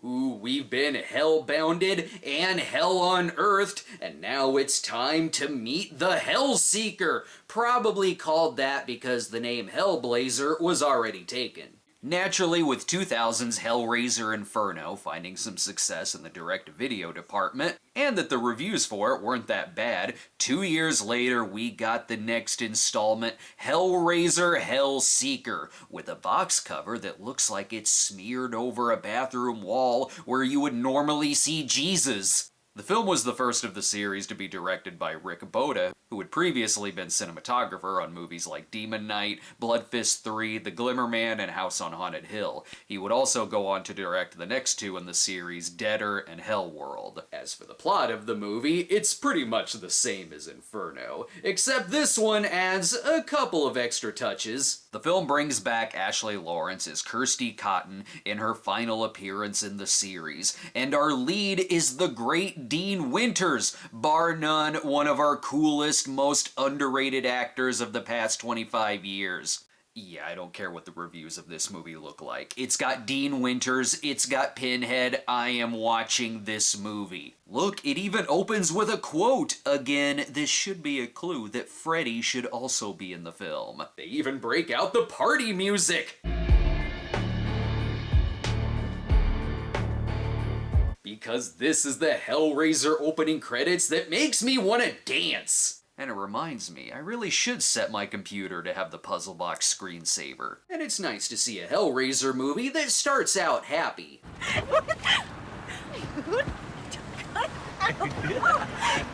We've been hell-bounded and hell-unearthed, and now it's time to meet the Hellseeker, probably called that because the name Hellblazer was already taken. Naturally, with 2000's Hellraiser Inferno finding some success in the direct-to-video department, and that the reviews for it weren't that bad, 2 years later we got the next installment, Hellraiser Hellseeker, with a box cover that looks like it's smeared over a bathroom wall where you would normally see Jesus. The film was the first of the series to be directed by Rick Boda, who had previously been cinematographer on movies like Demon Knight, Blood Fist 3, The Glimmer Man, and House on Haunted Hill. He would also go on to direct the next two in the series, Deader and Hellworld. As for the plot of the movie, it's pretty much the same as Inferno, except this one adds a couple of extra touches. The film brings back Ashley Laurence as Kirsty Cotton in her final appearance in the series, and our lead is the great Dean Winters, bar none one of our coolest, most underrated actors of the past 25 years. Yeah, I don't care what the reviews of this movie look like. It's got Dean Winters, it's got Pinhead, I am watching this movie. Look, it even opens with a quote. Again, this should be a clue that Freddy should also be in the film. They even break out the party music! Because this is the Hellraiser opening credits that makes me want to dance. And it reminds me, I really should set my computer to have the puzzle box screensaver. And it's nice to see a Hellraiser movie that starts out happy.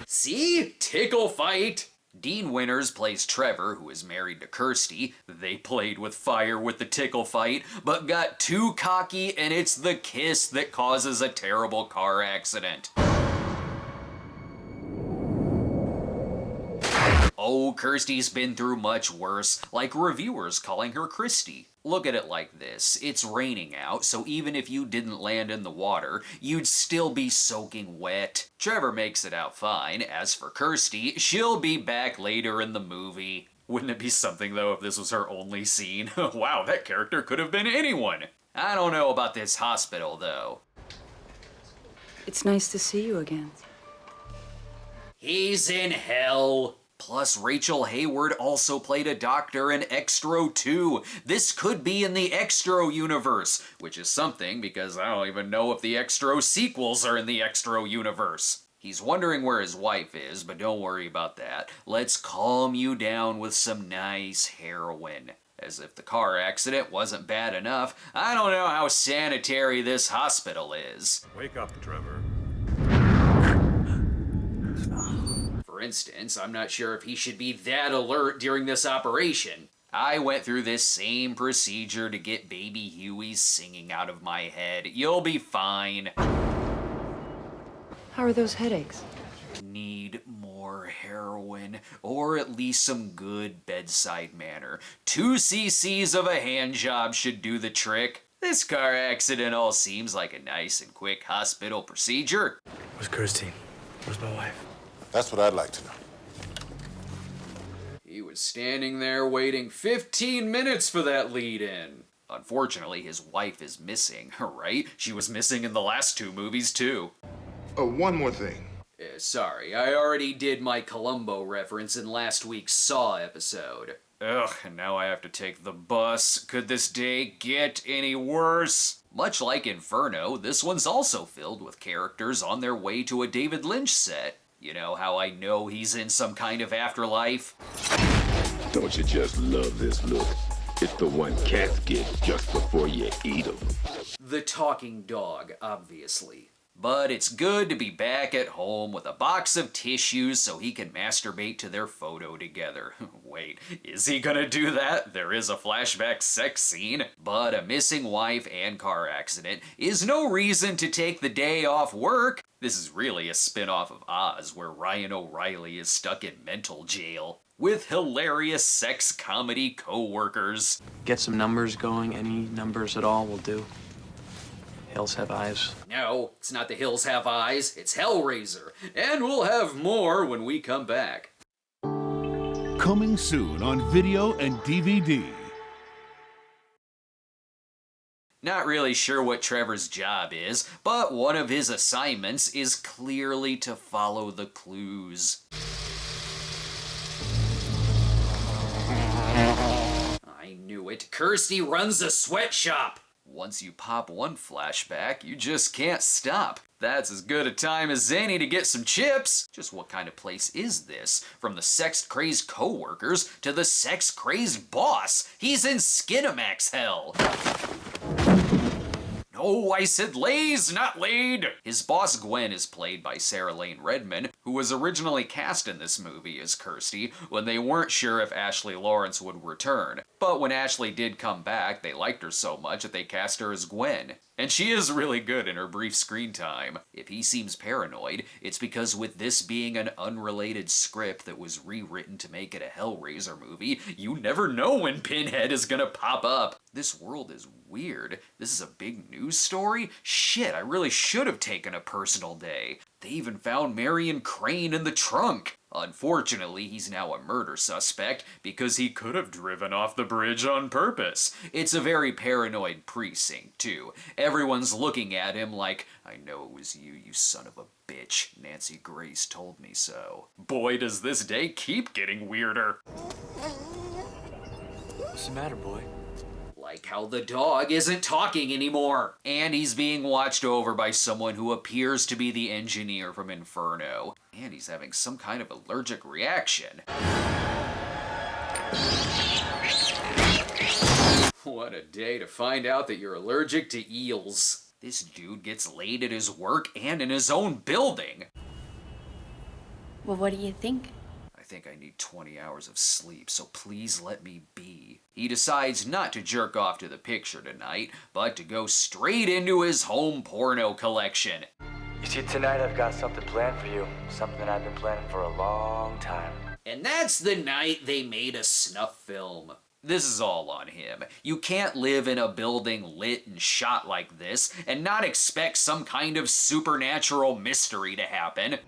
See? Tickle fight! Dean Winters plays Trevor, who is married to Kirsty. They played with fire with the tickle fight, but got too cocky, and it's the kiss that causes a terrible car accident. Oh, Kirsty's been through much worse, like reviewers calling her Christy. Look at it like this, it's raining out, so even if you didn't land in the water, you'd still be soaking wet. Trevor makes it out fine. As for Kirsty, she'll be back later in the movie. Wouldn't it be something though if this was her only scene? Wow, that character could have been anyone. I don't know about this hospital though. It's nice to see you again. He's in hell. Plus, Rachel Hayward also played a doctor in Extro 2. This could be in the Extro universe, which is something because I don't even know if the Extro sequels are in the Extro universe. He's wondering where his wife is, but don't worry about that. Let's calm you down with some nice heroin. As if the car accident wasn't bad enough, I don't know how sanitary this hospital is. Wake up, Trevor. For instance, I'm not sure if he should be that alert during this operation. I went through this same procedure to get baby Huey's singing out of my head. You'll be fine. How are those headaches? Need more heroin, or at least some good bedside manner. 2 cc's of a hand job should do the trick. This car accident all seems like a nice and quick hospital procedure. Where's Kirsty? Where's my wife? That's what I'd like to know. He was standing there waiting 15 minutes for that lead-in. Unfortunately, his wife is missing, right? She was missing in the last 2 movies, too. One more thing. Sorry, I already did my Columbo reference in last week's Saw episode. Ugh, and now I have to take the bus. Could this day get any worse? Much like Inferno, this one's also filled with characters on their way to a David Lynch set. You know how I know he's in some kind of afterlife? Don't you just love this look? It's the one cats get just before you eat them. The talking dog, obviously. But it's good to be back at home with a box of tissues so he can masturbate to their photo together. Wait, is he gonna do that? There is a flashback sex scene. But a missing wife and car accident is no reason to take the day off work. This is really a spin-off of Oz, where Ryan O'Reilly is stuck in mental jail with hilarious sex comedy co-workers. Get some numbers going, any numbers at all will do. Hills Have Eyes. No, it's not The Hills Have Eyes, it's Hellraiser. And we'll have more when we come back. Coming soon on video and DVD. Not really sure what Trevor's job is, but one of his assignments is clearly to follow the clues. I knew it. Kirsty runs a sweatshop. Once you pop one flashback, you just can't stop. That's as good a time as any to get some chips. Just what kind of place is this? From the sex-crazed co-workers to the sex-crazed boss. He's in Skinamax hell. No, I said lays, not laid. His boss Gwen is played by Sarah Lane Redmond, who was originally cast in this movie as Kirsty when they weren't sure if Ashley Laurence would return. But when Ashley did come back, they liked her so much that they cast her as Gwen. And she is really good in her brief screen time. If he seems paranoid, it's because with this being an unrelated script that was rewritten to make it a Hellraiser movie, you never know when Pinhead is gonna pop up. This world is weird. This is a big news story? Shit, I really should have taken a personal day. They even found Marion Crane in the trunk. Unfortunately, he's now a murder suspect because he could have driven off the bridge on purpose. It's a very paranoid precinct, too. Everyone's looking at him like, I know it was you, you son of a bitch. Nancy Grace told me so. Boy, does this day keep getting weirder. What's the matter, boy? Like how the dog isn't talking anymore. And he's being watched over by someone who appears to be the engineer from Inferno. And he's having some kind of allergic reaction. What a day to find out that you're allergic to eels. This dude gets laid at his work and in his own building. Well, what do you think? I think I need 20 hours of sleep, so please let me be. He decides not to jerk off to the picture tonight, but to go straight into his home porno collection. You see, tonight I've got something planned for you. Something I've been planning for a long time. And that's the night they made a snuff film. This is all on him. You can't live in a building lit and shot like this and not expect some kind of supernatural mystery to happen.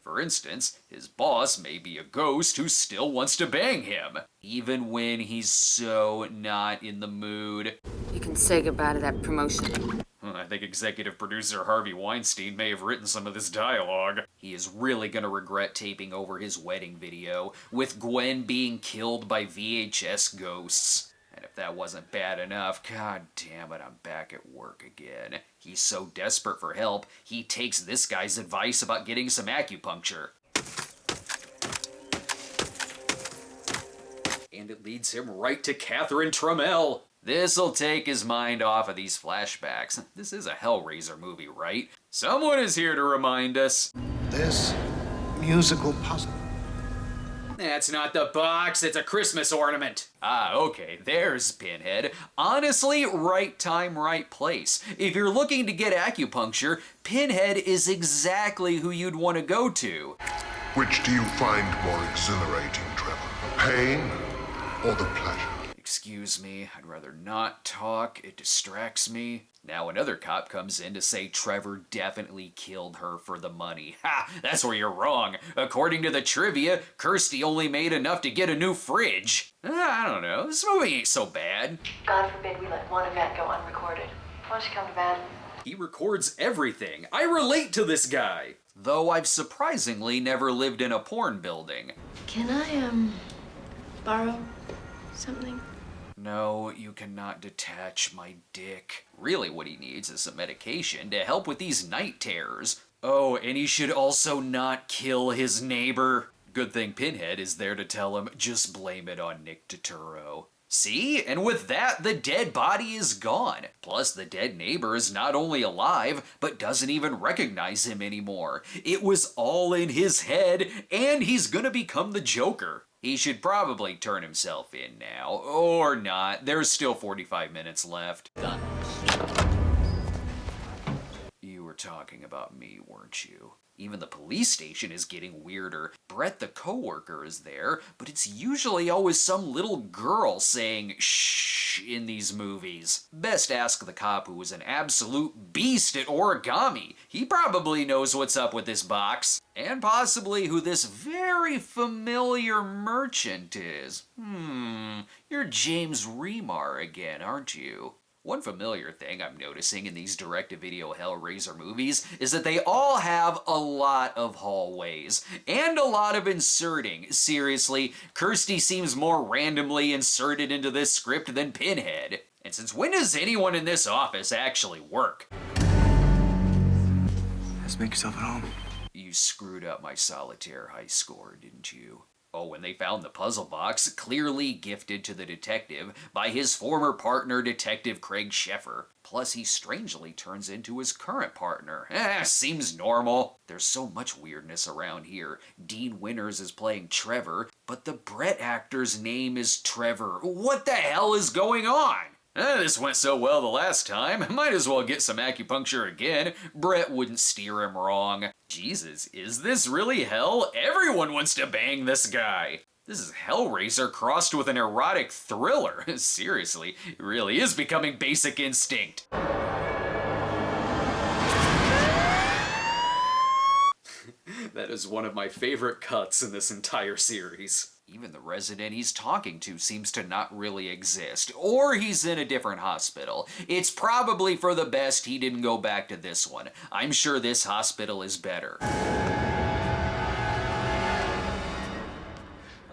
For instance, his boss may be a ghost who still wants to bang him, even when he's so not in the mood. You can say goodbye to that promotion. I think executive producer Harvey Weinstein may have written some of this dialogue. He is really gonna regret taping over his wedding video, with Gwen being killed by VHS ghosts. And if that wasn't bad enough, god damn it, I'm back at work again. He's so desperate for help, he takes this guy's advice about getting some acupuncture. And it leads him right to Catherine Trammell. This'll take his mind off of these flashbacks. This is a Hellraiser movie, right? Someone is here to remind us. This musical puzzle. That's not the box, it's a Christmas ornament. Ah, okay, there's Pinhead. Honestly, right time, right place. If you're looking to get acupuncture, Pinhead is exactly who you'd want to go to. Which do you find more exhilarating, Trevor? Pain or the pleasure? Excuse me, I'd rather not talk, it distracts me. Now another cop comes in to say Trevor definitely killed her for the money. Ha! That's where you're wrong. According to the trivia, Kirsty only made enough to get a new fridge. I don't know, this movie ain't so bad. God forbid we let one event go unrecorded. Why don't you come to bed? He records everything. I relate to this guy. Though I've surprisingly never lived in a porn building. Can I, borrow something? No, you cannot detach my dick. Really what he needs is some medication to help with these night terrors. Oh, and he should also not kill his neighbor. Good thing Pinhead is there to tell him, just blame it on Nick Turturro. See? And with that, the dead body is gone. Plus, the dead neighbor is not only alive, but doesn't even recognize him anymore. It was all in his head, and he's gonna become the Joker. He should probably turn himself in now. Or not. There's still 45 minutes left. Done. You were talking about me, weren't you? Even the police station is getting weirder. Brett the coworker is there, but it's usually always some little girl saying shh in these movies. Best ask the cop who was an absolute beast at origami. He probably knows what's up with this box. And possibly who this very familiar merchant is. You're James Remar again, aren't you? One familiar thing I'm noticing in these direct-to-video Hellraiser movies is that they all have a lot of hallways, and a lot of inserting. Seriously, Kirsty seems more randomly inserted into this script than Pinhead. And since when does anyone in this office actually work? Just make yourself at home. You screwed up my solitaire high score, didn't you? Oh, when they found the puzzle box, clearly gifted to the detective by his former partner, Detective Craig Sheffer. Plus, he strangely turns into his current partner. Seems normal. There's so much weirdness around here. Dean Winters is playing Trevor, but the Brett actor's name is Trevor. What the hell is going on? This went so well the last time, might as well get some acupuncture again. Brett wouldn't steer him wrong. Jesus, is this really hell? Everyone wants to bang this guy. This is Hellraiser crossed with an erotic thriller. Seriously, it really is becoming Basic Instinct. That is one of my favorite cuts in this entire series. Even the resident he's talking to seems to not really exist, or he's in a different hospital. It's probably for the best he didn't go back to this one. I'm sure this hospital is better.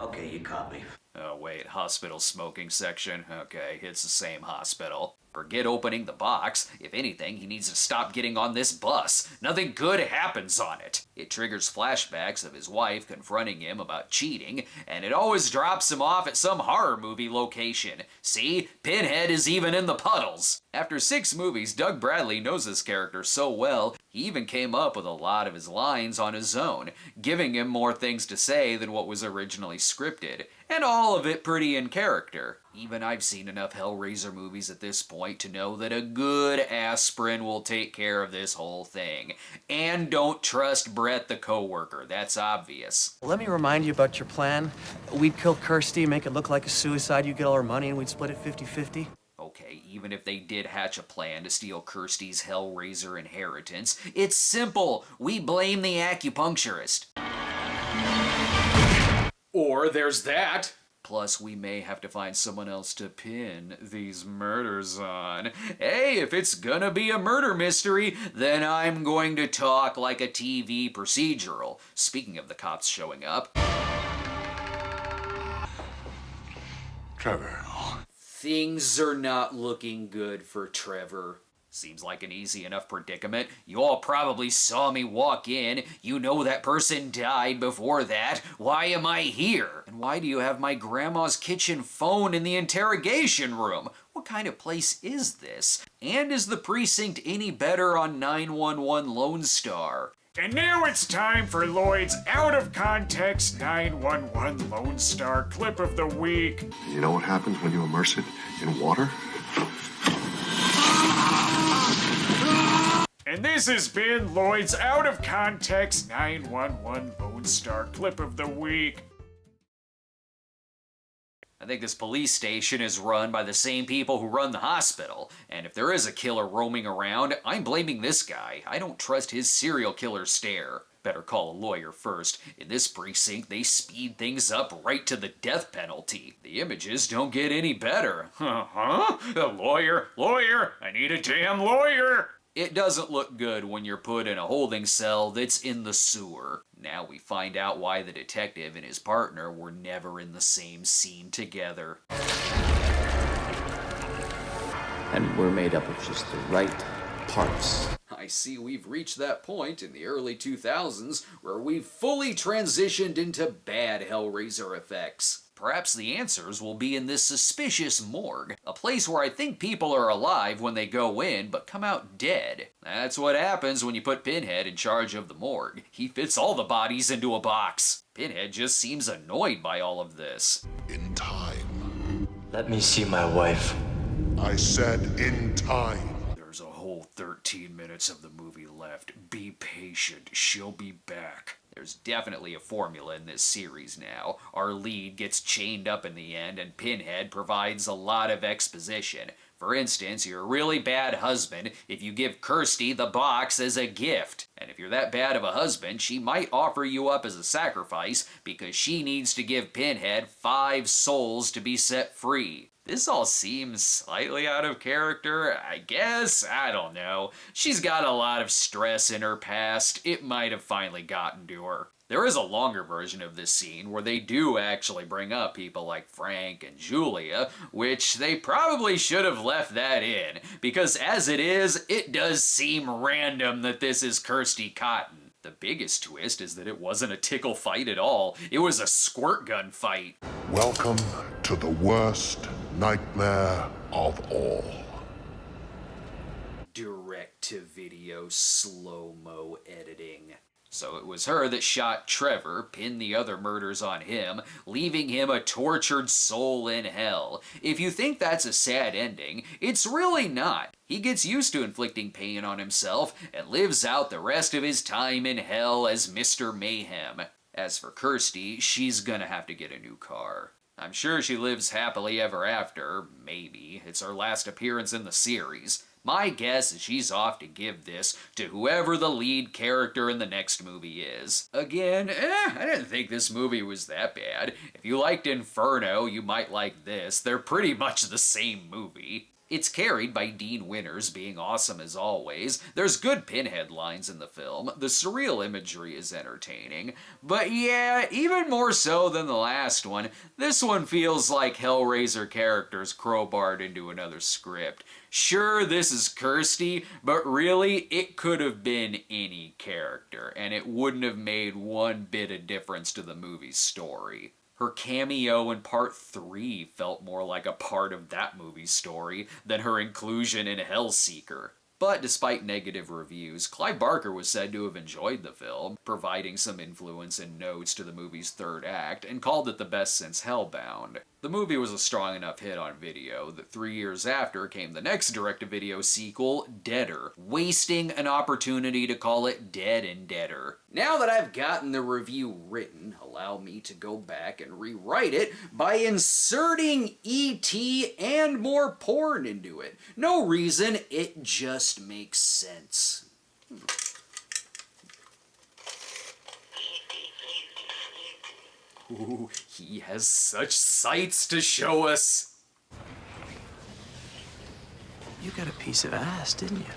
Okay, you caught me. Oh wait, hospital smoking section. Okay, it's the same hospital. Forget opening the box. If anything, he needs to stop getting on this bus. Nothing good happens on it. It triggers flashbacks of his wife confronting him about cheating, and it always drops him off at some horror movie location. See? Pinhead is even in the puddles. After 6 movies, Doug Bradley knows this character so well, he even came up with a lot of his lines on his own, giving him more things to say than what was originally scripted, and all of it pretty in character. Even I've seen enough Hellraiser movies at this point to know that a good aspirin will take care of this whole thing. And don't trust Brett the coworker, that's obvious. Let me remind you about your plan. We'd kill Kirsty, make it look like a suicide, you get all our money, and we'd split it 50-50. Okay, even if they did hatch a plan to steal Kirsty's Hellraiser inheritance, it's simple. We blame the acupuncturist. Or there's that. Plus, we may have to find someone else to pin these murders on. Hey, if it's gonna be a murder mystery, then I'm going to talk like a TV procedural. Speaking of the cops showing up. Trevor. Things are not looking good for Trevor. Seems like an easy enough predicament. You all probably saw me walk in. You know that person died before that. Why am I here? And why do you have my grandma's kitchen phone in the interrogation room? What kind of place is this? And is the precinct any better on 911 Lone Star? And now it's time for Lloyd's Out of Context 911 Lone Star Clip of the Week. You know what happens when you immerse it in water? And this has been Lloyd's Out of Context 911 Lone Star Clip of the Week. I think this police station is run by the same people who run the hospital, and if there is a killer roaming around, I'm blaming this guy. I don't trust his serial killer stare. Better call a lawyer first. In this precinct, they speed things up right to the death penalty. The images don't get any better. Huh? A lawyer, I need a damn lawyer! It doesn't look good when you're put in a holding cell that's in the sewer. Now we find out why the detective and his partner were never in the same scene together. And we're made up of just the right parts. I see we've reached that point in the early 2000s where we've fully transitioned into bad Hellraiser effects. Perhaps the answers will be in this suspicious morgue, a place where I think people are alive when they go in but come out dead. That's what happens when you put Pinhead in charge of the morgue. He fits all the bodies into a box. Pinhead just seems annoyed by all of this. In time. Let me see my wife. I said in time. There's a whole 13 minutes of the movie left. Be patient, she'll be back. There's definitely a formula in this series now. Our lead gets chained up in the end, and Pinhead provides a lot of exposition. For instance, you're a really bad husband if you give Kirsty the box as a gift. And if you're that bad of a husband, she might offer you up as a sacrifice because she needs to give Pinhead 5 souls to be set free. This all seems slightly out of character, I guess. I don't know. She's got a lot of stress in her past. It might have finally gotten to her. There is a longer version of this scene where they do actually bring up people like Frank and Julia, which they probably should have left that in, because as it is, it does seem random that this is Kirsty Cotton. The biggest twist is that it wasn't a tickle fight at all. It was a squirt gun fight. Welcome to the worst nightmare of all. Direct-to-video slow-mo editing. So it was her that shot Trevor, pinned the other murders on him, leaving him a tortured soul in hell. If you think that's a sad ending, it's really not. He gets used to inflicting pain on himself and lives out the rest of his time in hell as Mr. Mayhem. As for Kirsty, she's gonna have to get a new car. I'm sure she lives happily ever after, maybe. It's her last appearance in the series. My guess is she's off to give this to whoever the lead character in the next movie is. Again, I didn't think this movie was that bad. If you liked Inferno, you might like this. They're pretty much the same movie. It's carried by Dean Winters being awesome as always. There's good Pinhead lines in the film. The surreal imagery is entertaining. But yeah, even more so than the last one, this one feels like Hellraiser characters crowbarred into another script. Sure, this is Kirsty, but really, it could have been any character, and it wouldn't have made one bit of difference to the movie's story. Her cameo in Part 3 felt more like a part of that movie's story than her inclusion in Hellseeker. But despite negative reviews, Clive Barker was said to have enjoyed the film, providing some influence and notes to the movie's third act, and called it the best since Hellbound. The movie was a strong enough hit on video that 3 years after came the next direct-to-video sequel, Deader, wasting an opportunity to call it Dead and Deader. Now that I've gotten the review written, allow me to go back and rewrite it by inserting E.T. and more porn into it. No reason, it just makes sense. Ooh, he has such sights to show us. You got a piece of ass, didn't you?